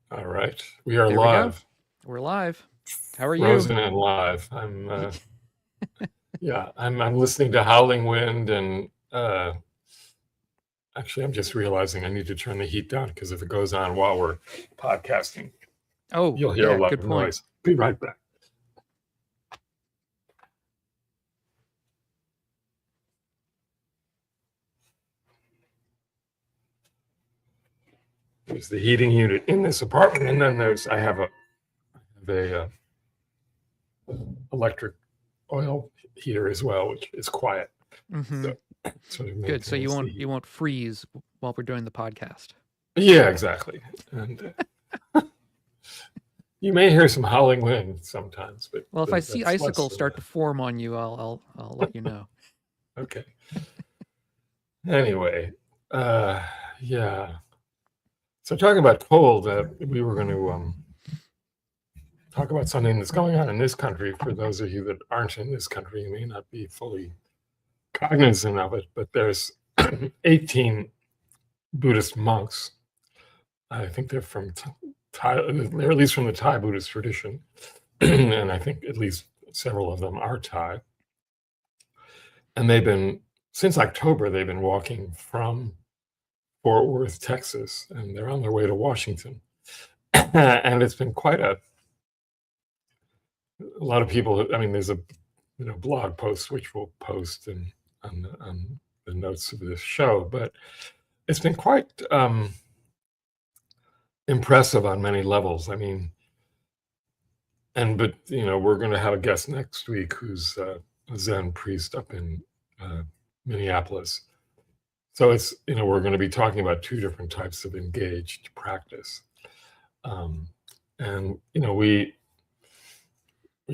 All right, we are There we go. live, We're live. How are you? frozen and live. I'm listening to Howling Wind, and actually, I'm just realizing I need to turn the heat down because if it goes on while we're podcasting, Oh, you'll hear a yeah, lot good of point. noise. Be right back. There's the heating unit in this apartment, and then I have a electric oil heater as well, which is quiet. Mm-hmm. So sort of Good. So you maintains the won't you heat. won't freeze while we're doing the podcast. Yeah, exactly. And you may hear some howling wind sometimes, but Well, if I see that's less icicles than start to form on you, I'll let you know. okay. Anyway, uh, yeah. So talking about cold, we were going to talk about something that's going on in this country. For those of you that aren't in this country, you may not be fully cognizant of it, but there's 18 Buddhist monks. I think they're from Thai, they're at least from the Thai Buddhist tradition, and I think at least several of them are Thai. And since October, they've been walking from Fort Worth, Texas, and they're on their way to Washington. And it's been quite a lot of people. I mean, there's a blog post which we'll post on the notes of this show, but it's been quite impressive on many levels. I mean, but we're going to have a guest next week who's a Zen priest up in Minneapolis. So we're going to be talking about two different types of engaged practice. And we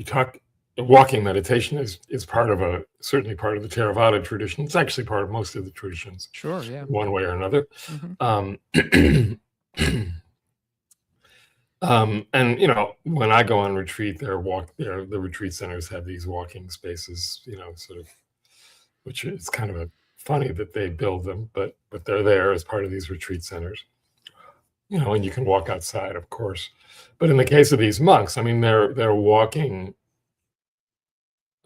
talk walking meditation is certainly part of the Theravada tradition. It's actually part of most of the traditions. Sure. Yeah. One way or another. Mm-hmm. And when I go on retreat, the retreat centers have these walking spaces, sort of, which is kind of funny that they build them, but they're there as part of these retreat centers. And you can walk outside, of course. But in the case of these monks, I mean, they're walking.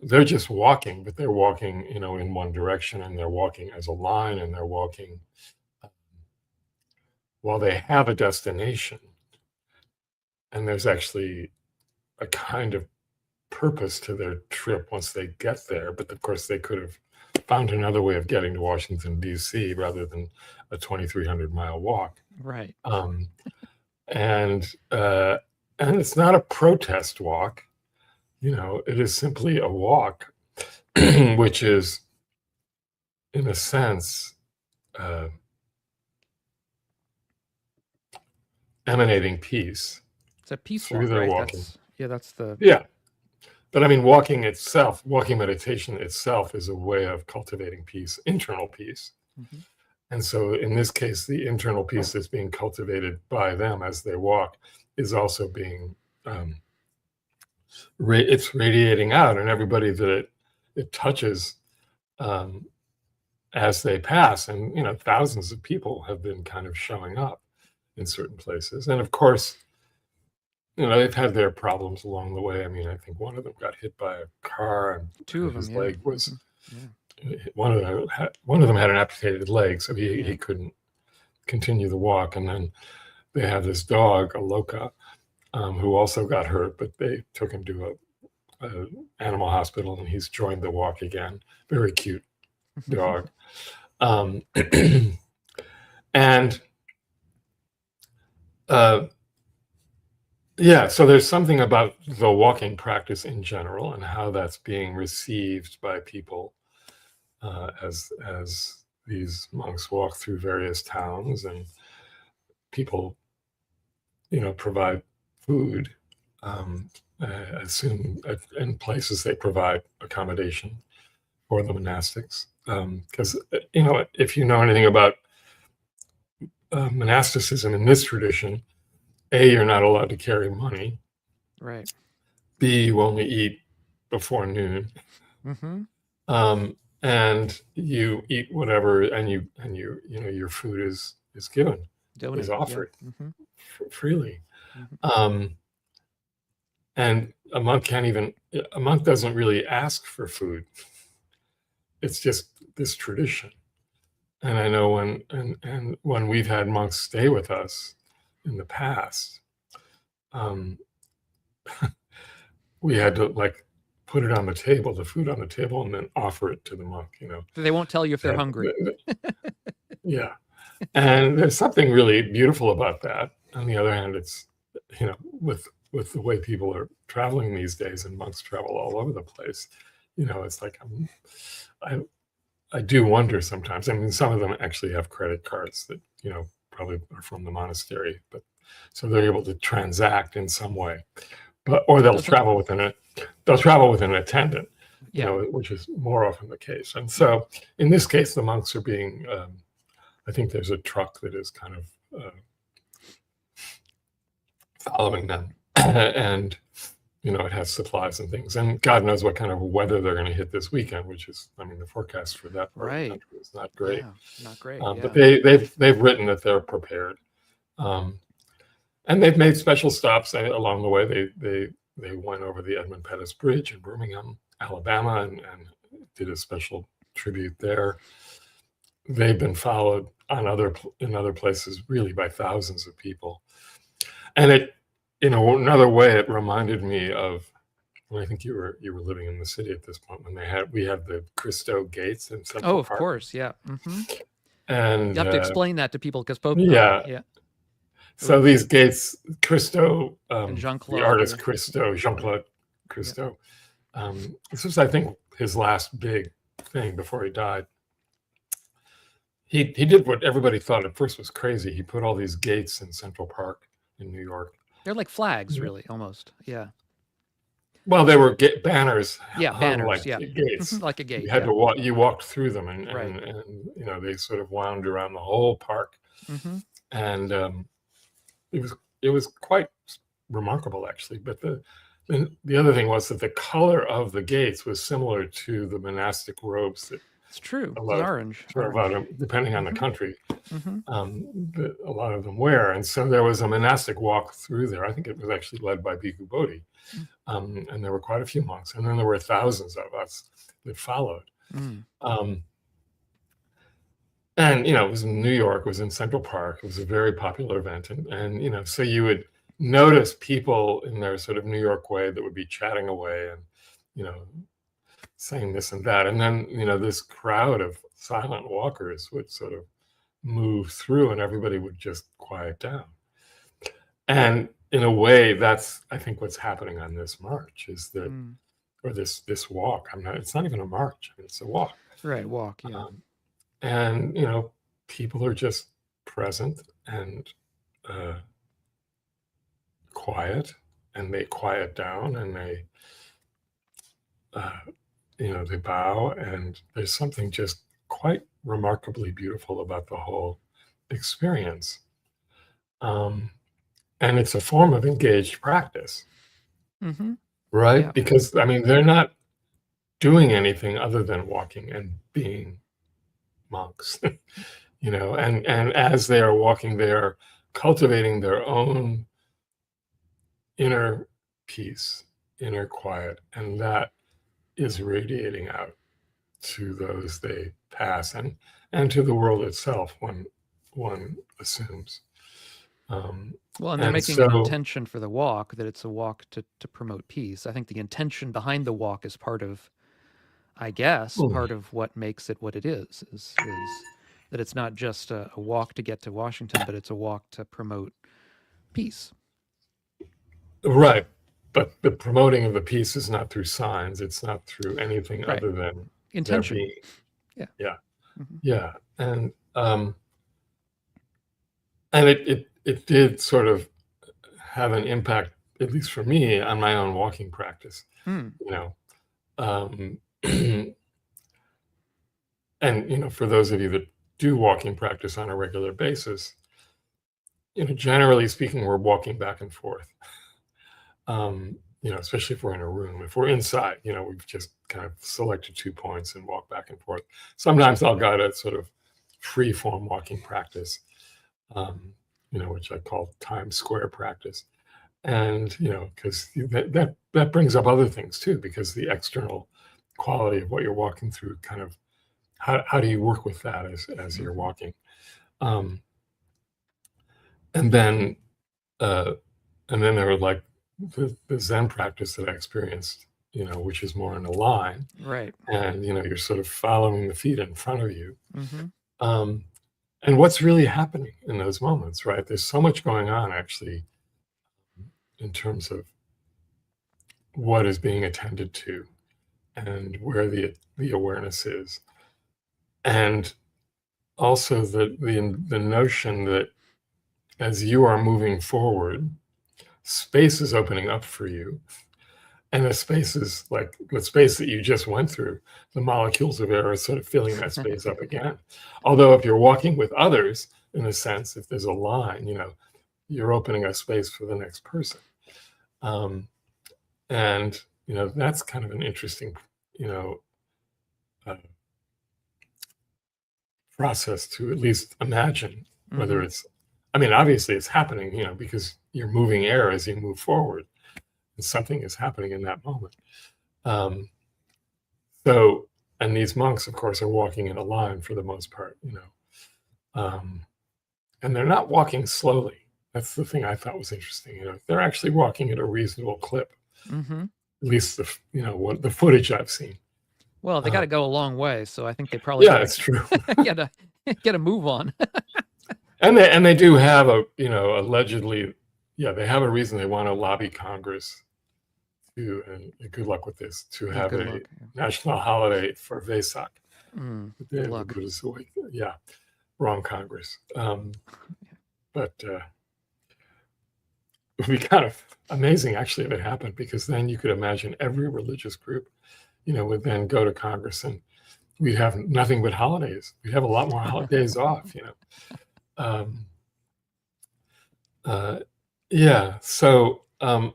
They're just walking, but they're walking, in one direction, and they're walking as a line, and they're walking while they have a destination. And there's actually a kind of purpose to their trip once they get there. But of course, they could have found another way of getting to Washington, D.C., rather than a 2,300-mile walk. Right. And it's not a protest walk. It is simply a walk, which is, in a sense, emanating peace. It's a peace through walk, their right? walking. That's the Yeah. But I mean, walking meditation itself is a way of cultivating peace, internal peace. Mm-hmm. And so in this case, the internal peace that's being cultivated by them as they walk is also being, it's radiating out, and everybody that it touches as they pass. And, thousands of people have been kind of showing up in certain places. And of course, they've had their problems along the way. I mean, I think one of them got hit by a car, and two of them. his Yeah. leg was, Yeah. one of them had an amputated leg, so he couldn't continue the walk. And then they have this dog, a Loca, who also got hurt, but they took him to a animal hospital, and he's joined the walk again. Very cute dog. And yeah, so there's something about the walking practice in general and how that's being received by people as these monks walk through various towns, and people, provide food. I assume in places they provide accommodation for the monastics, because if you know anything about monasticism in this tradition, A, you're not allowed to carry money. Right. B, you only eat before noon. Mm-hmm. And you eat whatever, and your food is given. Donate. offered Mm-hmm. freely. Mm-hmm. And a monk doesn't really ask for food. It's just this tradition. And I know when we've had monks stay with us in the past, um, we had to like put it on the table, the food on the table, and then offer it to the monk, They won't tell you if they're hungry. Yeah. And there's something really beautiful about that. On the other hand, it's, with the way people are traveling these days, and monks travel all over the place, it's like I do wonder sometimes. I mean, some of them actually have credit cards that, probably are from the monastery, but so they're able to transact in some way. Or they'll travel with an attendant, which is more often the case. And so in this case, the monks are being, I think there's a truck that is kind of following them, and it has supplies and things. And God knows what kind of weather they're going to hit this weekend, which is, I mean, the forecast for that part of the country is not great. Yeah, not great. But they've written that they're prepared, and they've made special stops along the way. They went over the Edmund Pettus Bridge in Birmingham, Alabama, and did a special tribute there. They've been followed in other places, really, by thousands of people. And it, another way, it reminded me of, I think you were living in the city at this point, when we had the Cristo Gates in Central Park. Oh, of course, yeah. Mm-hmm. And you have to explain that to people, because Pope. Yeah. So these gates, Cristo, and Jean-Claude, the artist Jean-Claude Cristo. This was, I think, his last big thing before he died. He did what everybody thought at first was crazy. He put all these gates in Central Park in New York. They're like flags, really, almost. Yeah. Well, they were banners. Yeah, banners. Like gates. Like a gate. You had to walk. You walked through them, and right. They sort of wound around the whole park, and it was quite remarkable, actually. But the other thing was that the color of the gates was similar to the monastic robes that. It's true. It's orange. Depending on the country, that a lot of them wear. And so there was a monastic walk through there. I think it was actually led by Bhikkhu Bodhi. And there were quite a few monks. And then there were thousands of us that followed. And, it was in New York, it was in Central Park. It was a very popular event. And so you would notice people in their sort of New York way that would be chatting away and, saying this and that. And then, this crowd of silent walkers would sort of move through, and everybody would just quiet down. And in a way, that's, I think, what's happening on this march, is that, or this walk. It's not even a march. I mean, it's a walk. Right, walk, yeah. And, people are just present and quiet, and they quiet down, and they, they bow, and there's something just quite remarkably beautiful about the whole experience. And it's a form of engaged practice, right? Yeah. Because, I mean, they're not doing anything other than walking and being monks, and as they are walking, they are cultivating their own inner peace, inner quiet, and that is radiating out to those they pass, and to the world itself, one assumes. Well, and they're making an intention for the walk, that it's a walk to promote peace. I think the intention behind the walk is part of, I guess, part of what makes it what it is that it's not just a walk to get to Washington, but it's a walk to promote peace. Right. But the promoting of the peace is not through signs. It's not through anything other than intention. Yeah. And it did sort of have an impact, at least for me, on my own walking practice. And for those of you that do walking practice on a regular basis, generally speaking, we're walking back and forth. Especially if we're in a room. If we're inside, we've just kind of selected 2 points and walk back and forth. Sometimes I'll guide a sort of free form walking practice. which I call Times Square practice. And, because that brings up other things too, because the external quality of what you're walking through kind of, how do you work with that as you're walking? And then there were like the Zen practice that I experienced, which is more in a line. Right. And, you're sort of following the feet in front of you. And what's really happening in those moments, right? There's so much going on actually in terms of what is being attended to and where the awareness is. And also the notion that as you are moving forward, space is opening up for you. And the space is like the space that you just went through. The molecules of air are sort of filling that space up again. Although if you're walking with others, in a sense, if there's a line, you're opening a space for the next person. And, that's kind of an interesting, process to at least imagine whether it's, obviously it's happening, because you're moving air as you move forward. And something is happening in that moment. And these monks, of course, are walking in a line for the most part, and they're not walking slowly. That's the thing I thought was interesting. They're actually walking at a reasonable clip. At least the footage I've seen. Well, they got to go a long way, so I think they probably it's true. get a move on. And they do have allegedly, they have a reason they want to lobby Congress to, and good luck with this, to have a national holiday for Vesak. The day of the Buddhist awakening. Yeah, wrong Congress. But it would be kind of amazing actually if it happened, because then you could imagine every religious group, would then go to Congress and we'd have nothing but holidays. We'd have a lot more holidays off, So, I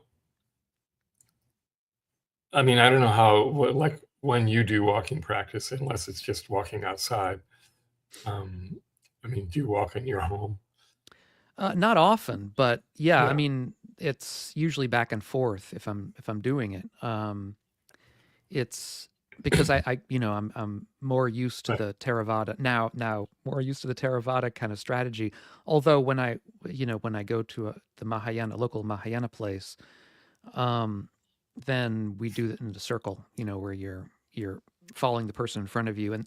don't know like when you do walking practice, unless it's just walking outside. Do you walk in your home? Not often, but yeah. It's usually back and forth if I'm doing it. It's because I'm more used to the Theravada now more used to the Theravada kind of strategy. Although when I go to the Mahayana, local Mahayana place, then we do it in the circle, where you're following the person in front of you, and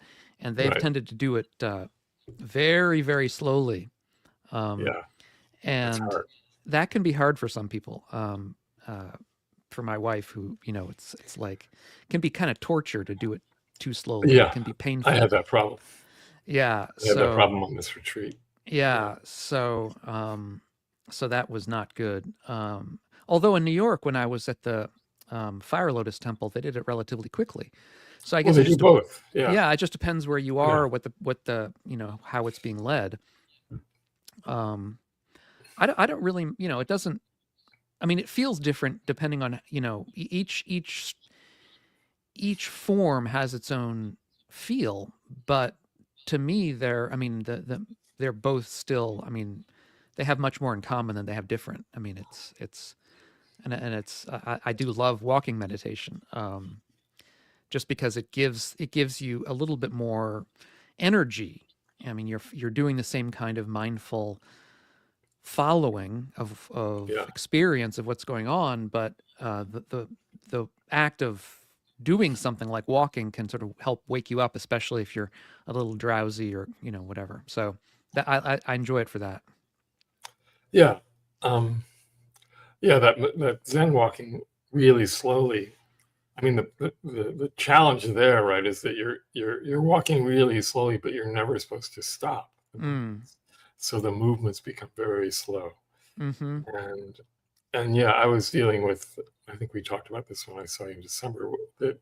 they've tended to do it very, very slowly. And that can be hard for some people. For my wife, who it's like can be kind of torture to do it too slowly. Yeah, it can be painful. I had that problem. Yeah, I had that problem on this retreat. Yeah, so that was not good. Although in New York, when I was at the Fire Lotus Temple, they did it relatively quickly. So I guess they do both. Yeah, it just depends where you are, what the how it's being led. I don't really, it doesn't. It feels different depending on each form has its own feel, but to me they're both still, they have much more in common than they have different. I do love walking meditation, just because it gives you a little bit more energy. You're doing the same kind of mindful following of experience of what's going on, but the act of doing something like walking can sort of help wake you up, especially if you're a little drowsy or whatever. So that I enjoy it for that. That Zen walking really slowly. The challenge there, right, is that you're walking really slowly, but you're never supposed to stop. So the movements become very slow. And I was dealing with, I think we talked about this when I saw you in December, that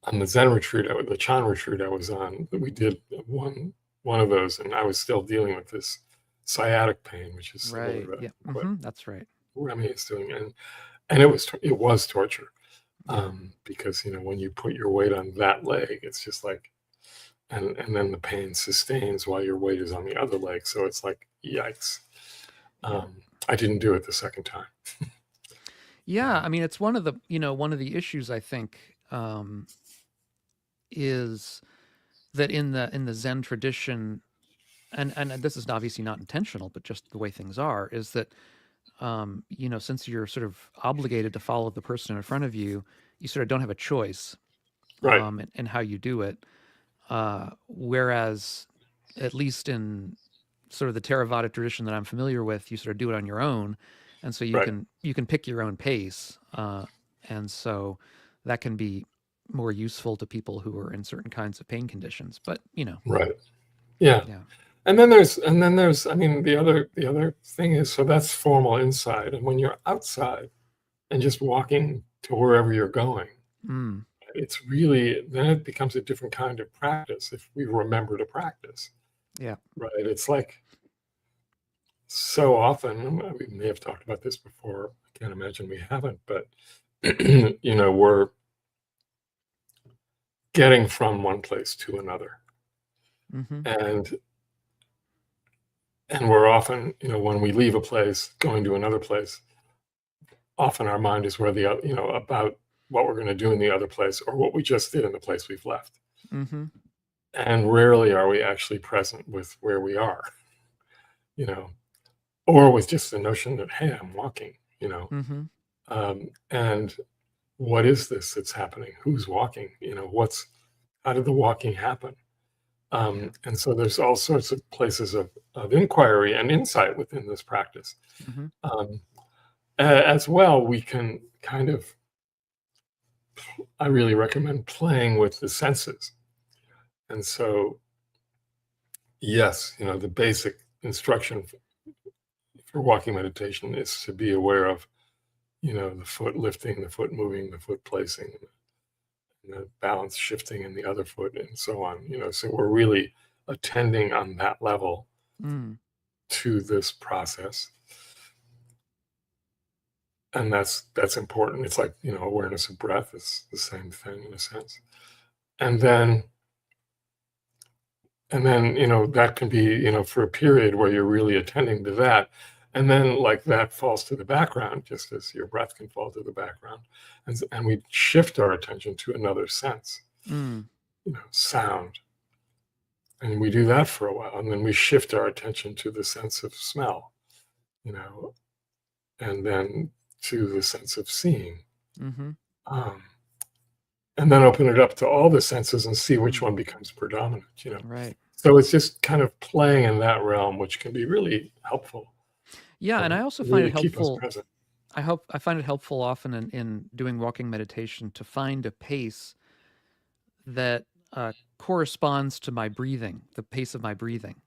on the Zen retreat, the Chan retreat I was on, we did one of those, and I was still dealing with this sciatic pain, which is right. That's right. It's doing, and it was torture, because when you put your weight on that leg, it's just like, and then the pain sustains while your weight is on the other leg. So it's like, yikes. I didn't do it the second time. Yeah, I mean, it's one of the issues, I think, is that in the Zen tradition, and this is obviously not intentional, but just the way things are, is that since you're sort of obligated to follow the person in front of you, you sort of don't have a choice, Right. in how you do it. Whereas, at least in sort of the Theravada tradition that I'm familiar with, you sort of do it on your own, and so you can pick your own pace, and so that can be more useful to people who are in certain kinds of pain conditions. But right, yeah. And then there's I mean, the other thing is, so that's formal inside, and when you're outside and just walking to wherever you're going, it's really, then it becomes a different kind of practice if we remember to practice. Yeah. Right. It's like, so often, we may have talked about this before. I can't imagine we haven't, but we're getting from one place to another. And we're often, when we leave a place, going to another place, often our mind is where about what we're going to do in the other place, or what we just did in the place we've left. And rarely are we actually present with where we are, or with just the notion that, hey, I'm walking, and what is this that's happening? Who's walking? How did the walking happen? And so there's all sorts of places of inquiry and insight within this practice. As well, we can kind of, I really recommend playing with the senses. And so, yes, the basic instruction for walking meditation is to be aware of, the foot lifting, the foot moving, the foot placing, the balance shifting in the other foot, and so on. So we're really attending on that level to this process. And that's important. It's like, awareness of breath is the same thing in a sense. And then, that can be, for a period where you're really attending to that. And then, like, that falls to the background, just as your breath can fall to the background. And we shift our attention to another sense, sound. And we do that for a while. And then we shift our attention to the sense of smell, and then to the sense of seeing. And then open it up to all the senses and see which one becomes predominant, Right. So it's just kind of playing in that realm, which can be really helpful. Yeah, and I also find it helpful. I find it helpful often in doing walking meditation to find a pace that corresponds to my breathing, the pace of my breathing.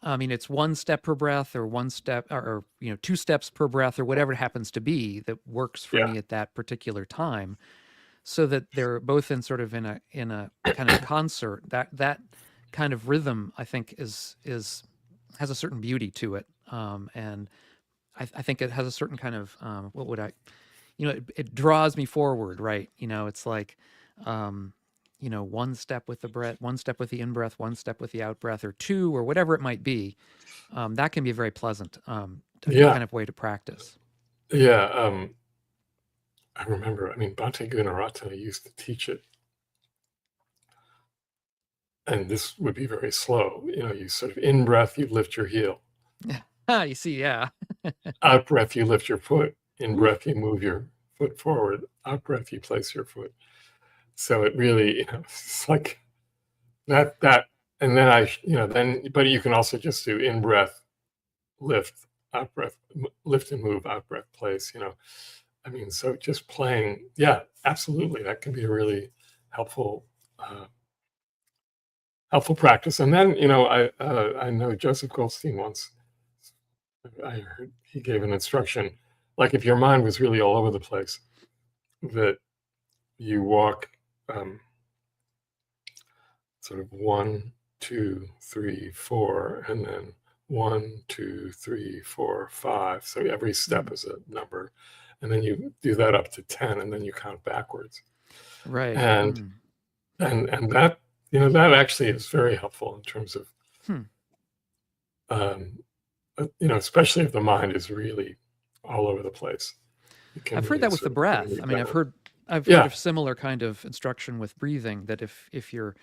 I mean, it's one step per breath, or one step, or 2 steps per breath, or whatever it happens to be that works for me at that particular time, so that they're both in sort of in a kind of concert. That kind of rhythm, I think, has a certain beauty to it, and I think it has a certain kind of it draws me forward, right? It's like, one step with the breath, one step with the in breath, one step with the out breath, or 2, or whatever it might be. That can be a very pleasant kind of way to practice. Yeah. I remember, Bhante Gunarata used to teach it. And this would be very slow. You sort of in breath, you lift your heel. You see, yeah. Out breath, you lift your foot. In breath, you move your foot forward. Out breath, you place your foot. So it really, it's like that, and then but you can also just do in breath, lift, out breath, lift and move, out breath, place, so just playing, yeah, absolutely. That can be a really helpful practice. And then, I know Joseph Goldstein once, I heard he gave an instruction, like if your mind was really all over the place, that you walk sort of 1, 2, 3, 4, and then 1, 2, 3, 4, 5. So every step is a number, and then you do that up to 10, and then you count backwards. Right. And that that actually is very helpful in terms of, especially if the mind is really all over the place. I've heard that with the breath. I mean, I've heard of similar kind of instruction with breathing, that if your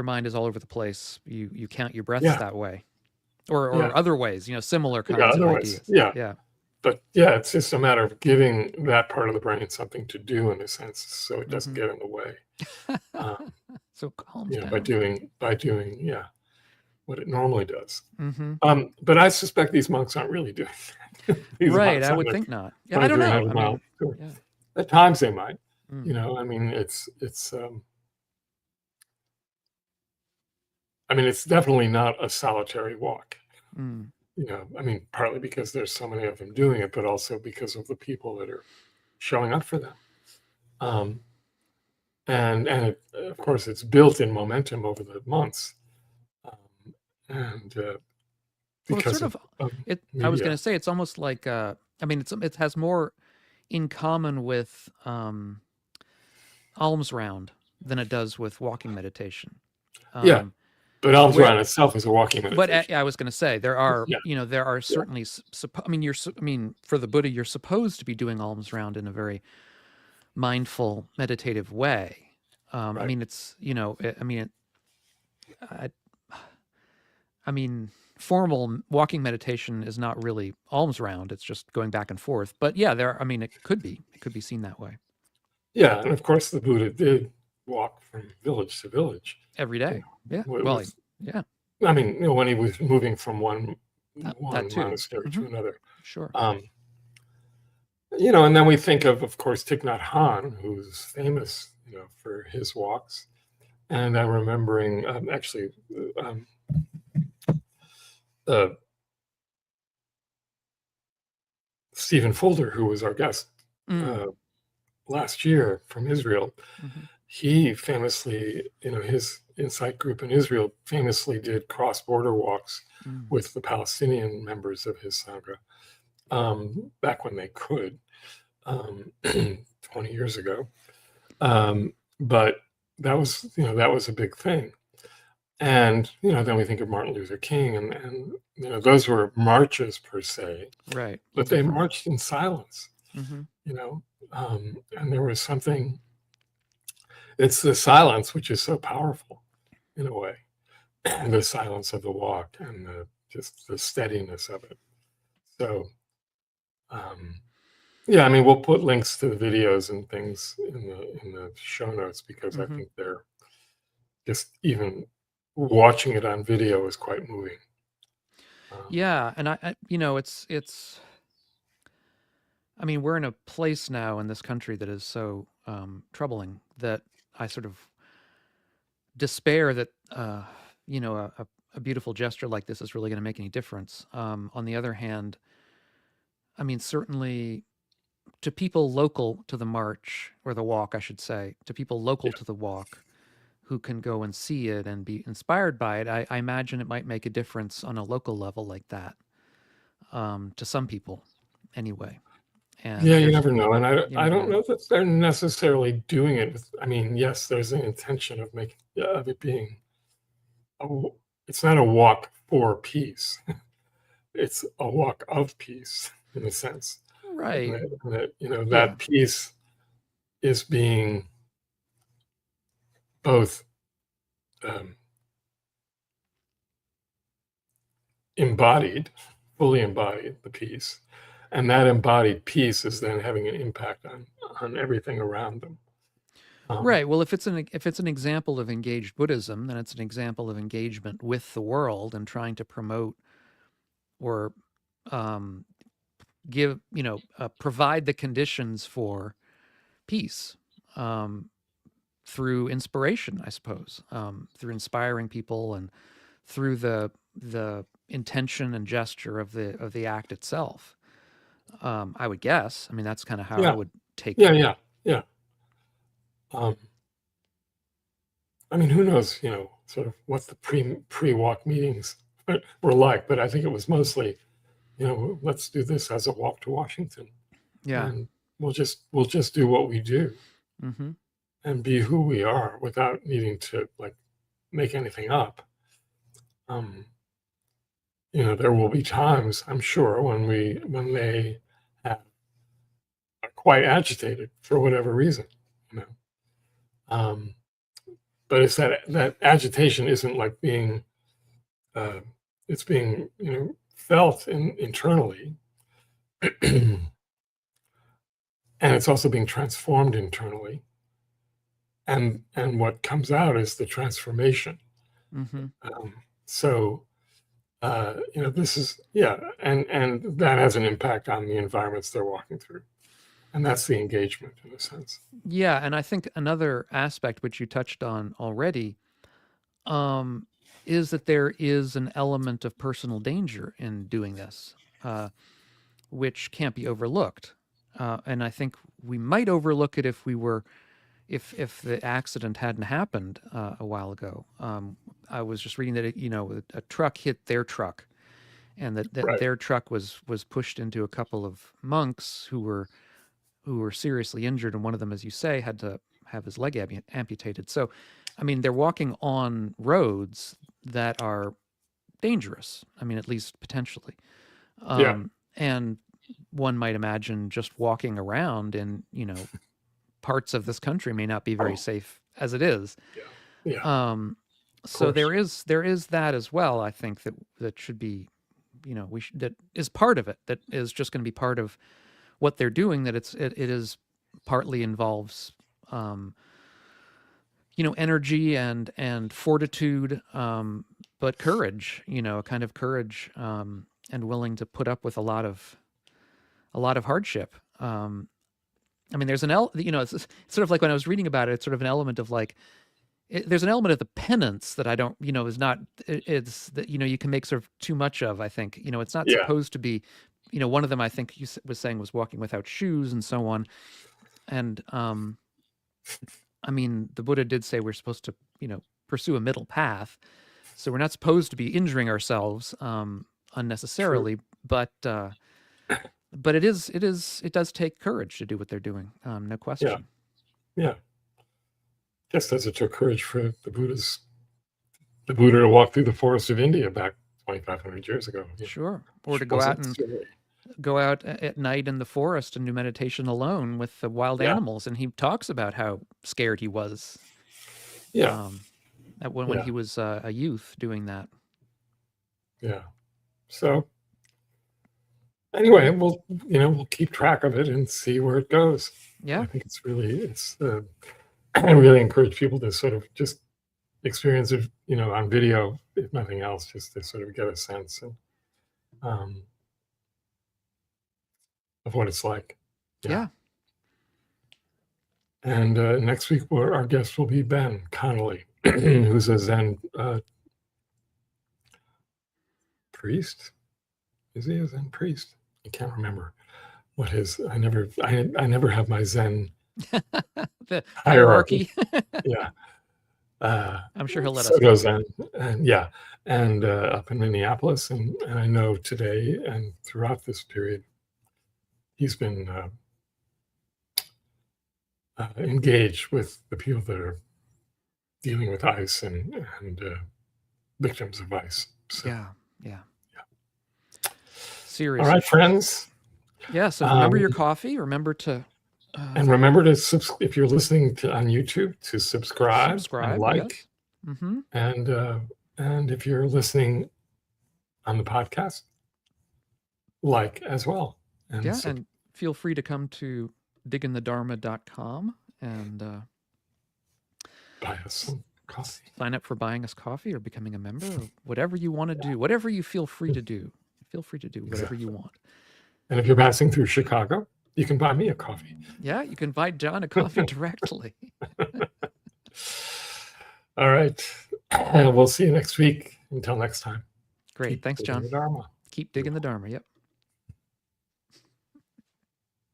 mind is all over the place, you count your breaths that way, or other ways, similar kinds of ideas. Yeah. But it's just a matter of giving that part of the brain something to do, in a sense, so it doesn't get in the way. So calms down. By doing what it normally does. But I suspect these monks aren't really doing that. Right, I would think not. Yeah, I don't know. At times they might. I mean, it's definitely not a solitary walk. I mean, partly because there's so many of them doing it, but also because of the people that are showing up for them. And of course, it's built in momentum over the months. Because I was going to say, it's almost like, it has more in common with alms round than it does with walking meditation. But alms round itself is a walking meditation. But I was going to say, there are certainly, for the Buddha, you're supposed to be doing alms round in a very mindful, meditative way. I mean, it's, formal walking meditation is not really alms round. It's just going back and forth. But it could be seen that way. Yeah. And of course, the Buddha did walk from village to village every day. Yeah. I mean, when he was moving from one monastery to another. Sure. And then we think of course, Thich Nhat Hanh, who's famous, for his walks. And I'm remembering Stephen Fulder, who was our guest last year from Israel, he famously, his Insight group in Israel famously did cross-border walks with the Palestinian members of his Sangha back when they could, 20 years ago. But that was a big thing. And, then we think of Martin Luther King and those were marches per se. Right. But they marched in silence, and there was something, it's the silence which is so powerful in a way, the silence of the walk and just the steadiness of it. So, we'll put links to the videos and things in the show notes, because I think they're just, even watching it on video is quite moving. And it's we're in a place now in this country that is so troubling that I sort of despair that a beautiful gesture like this is really going to make any difference. On the other hand, certainly to people local to the march, or the walk, I should say, to people local to the walk who can go and see it and be inspired by it, I imagine it might make a difference on a local level like that, to some people anyway. And you never know. And I don't know that they're necessarily doing it with, yes, there's an intention of it being, it's not a walk for peace. It's a walk of peace, in a sense. Right. That peace is being both fully embodied, the peace, and that embodied peace is then having an impact on everything around them. Right. Well, if it's an example of engaged Buddhism, then it's an example of engagement with the world and trying to promote or provide the conditions for peace through inspiration, I suppose, through inspiring people and through the intention and gesture of the act itself. I would guess. That's kind of how I would take it. Yeah. Who knows, sort of what the pre-walk meetings were like, but I think it was mostly, let's do this as a walk to Washington. Yeah. And we'll just do what we do and be who we are without needing to make anything up. There will be times, I'm sure, when they are quite agitated for whatever reason, but it's that agitation isn't like being, it's being, felt internally, and it's also being transformed internally. And what comes out is the transformation. Mm-hmm. So, this is, and that has an impact on the environments they're walking through. And that's the engagement in a sense. Yeah, and I think another aspect which you touched on already is that there is an element of personal danger in doing this, which can't be overlooked. And I think we might overlook it if the accident hadn't happened a while ago. I was just reading that a truck hit their truck, and that Right. their truck was pushed into a couple of monks who were seriously injured, and one of them, as you say, had to have his leg amputated. So, I mean, they're walking on roads that are dangerous. I mean, at least potentially. And one might imagine just walking around in, parts of this country may not be very safe as it is. So there is that as well. I think that should be, that is part of it. That is just going to be part of what they're doing. That it is partly involves, energy and fortitude, but courage. A kind of courage, and willing to put up with a lot of hardship. I mean, there's it's sort of like when I was reading about it, it's sort of an element of like, there's an element of the penance that I don't, is not, it's that, you can make sort of too much of, I think, it's not supposed to be, one of them, I think you was saying, was walking without shoes and so on. And, I mean, the Buddha did say we're supposed to, pursue a middle path. So we're not supposed to be injuring ourselves, unnecessarily, True. but it does take courage to do what they're doing. No question. Yeah. Just as it took courage for the Buddha to walk through the forest of India back 2,500 years ago. Sure. Or to go out at night in the forest and do meditation alone with the wild animals. And he talks about how scared he was. When he was a youth doing that. Yeah. So anyway, we'll keep track of it and see where it goes. Yeah. I think I really encourage people to sort of just experience it, on video, if nothing else, just to sort of get a sense of what it's like. Yeah. And next week, our guest will be Ben Connolly, who's a Zen priest. Is he a Zen priest? I can't remember what his. I never have my Zen the hierarchy. Yeah. I'm sure he'll let us know. Zen, and up in Minneapolis, and I know today and throughout this period, he's been engaged with the people that are dealing with ICE and victims of ICE. So, yeah. Seriously. All right, friends. Yeah. So remember your coffee. Remember to. And remember to if you're listening on YouTube, to subscribe and like. Yes. Mm-hmm. And if you're listening on the podcast, like as well. And and feel free to come to diggingthedharma.com and buy us some coffee. Sign up for buying us coffee or becoming a member, or whatever you want to do, whatever you feel free to do. Feel free to do whatever you want. And if you're passing through Chicago, you can buy me a coffee. Yeah, you can buy Jon a coffee directly. All right. We'll see you next week. Until next time. Great. Thanks, Jon. Dharma. Keep digging the Dharma. Yep.